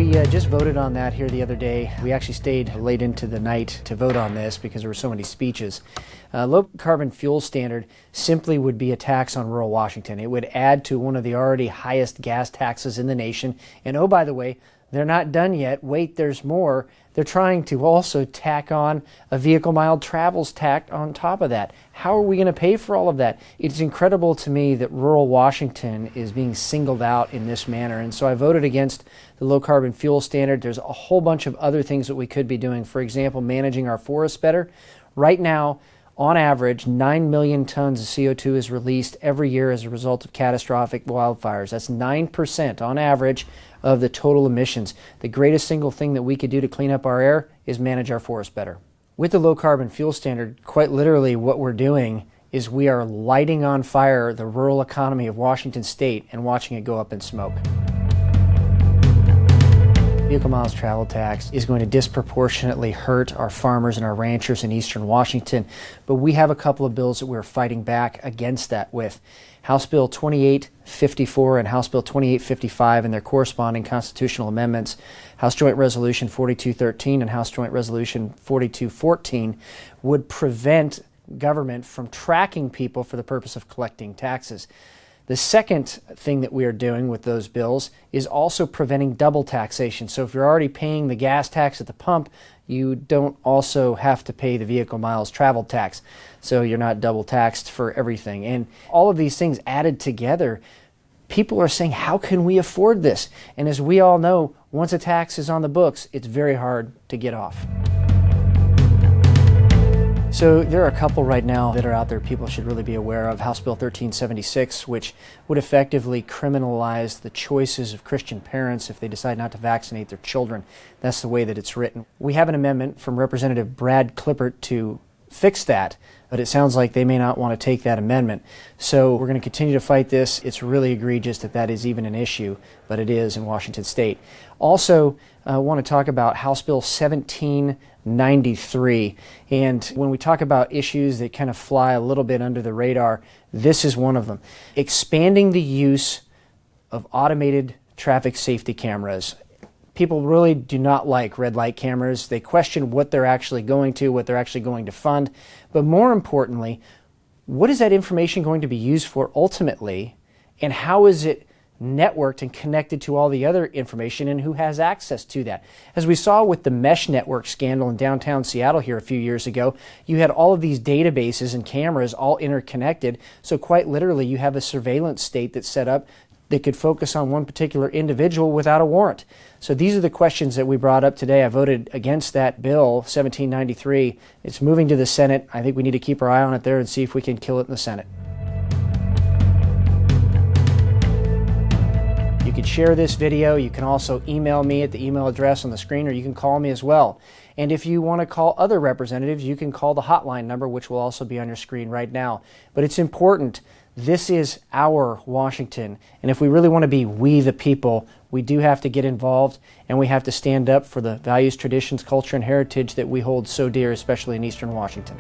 We just voted on that here the other day. We actually stayed late into the night to vote on this because there were so many speeches. Low carbon fuel standard simply would be a tax on rural Washington. It would add to one of the already highest gas taxes in the nation. And oh, by the way, they're not done yet. Wait, there's more. They're trying to also tack on a vehicle mile travels tax on top of that. How are we going to pay for all of that? It's incredible to me that rural Washington is being singled out in this manner. And so I voted against the low carbon fuel standard. There's a whole bunch of other things that we could be doing. For example, managing our forests better. Right now, on average, 9 million tons of CO2 is released every year as a result of catastrophic wildfires. That's 9% on average of the total emissions. The greatest single thing that we could do to clean up our air is manage our forests better. With the low carbon fuel standard, quite literally what we're doing is we are lighting on fire the rural economy of Washington State and watching it go up in smoke. Vehicle miles travel tax is going to disproportionately hurt our farmers and our ranchers in eastern Washington, but we have a couple of bills that we're fighting back against that with. House Bill 2854 and House Bill 2855 and their corresponding constitutional amendments, House Joint Resolution 4213 and House Joint Resolution 4214 would prevent government from tracking people for the purpose of collecting taxes. The second thing that we are doing with those bills is also preventing double taxation. So if you're already paying the gas tax at the pump, you don't also have to pay the vehicle miles travel tax. So you're not double taxed for everything. And all of these things added together, people are saying, how can we afford this? And as we all know, once a tax is on the books, it's very hard to get off. So there are a couple right now that are out there people should really be aware of. House Bill 1376, which would effectively criminalize the choices of Christian parents if they decide not to vaccinate their children. That's the way that it's written. We have an amendment from Representative Brad Klippert to fix that, but it sounds like they may not want to take that amendment. So we're going to continue to fight this. It's really egregious that that is even an issue, but it is in Washington State. Also, I want to talk about House Bill 1793. And when we talk about issues that kind of fly a little bit under the radar, this is one of them. Expanding the use of automated traffic safety cameras. People really do not like red light cameras. They question what they're actually going to fund. But more importantly, what is that information going to be used for ultimately, and how is it networked and connected to all the other information, and who has access to that? As we saw with the mesh network scandal in downtown Seattle here a few years ago, you had all of these databases and cameras all interconnected. So quite literally, you have a surveillance state that's set up that could focus on one particular individual without a warrant. So these are the questions that we brought up today. I voted against that bill, 1793. It's moving to the Senate. I think we need to keep our eye on it there and see if we can kill it in the Senate. You can share this video. You can also email me at the email address on the screen, or you can call me as well. And if you want to call other representatives, you can call the hotline number, which will also be on your screen right now. But it's important. This is our Washington, and if we really want to be we the people, we do have to get involved, and we have to stand up for the values, traditions, culture, and heritage that we hold so dear, especially in eastern Washington.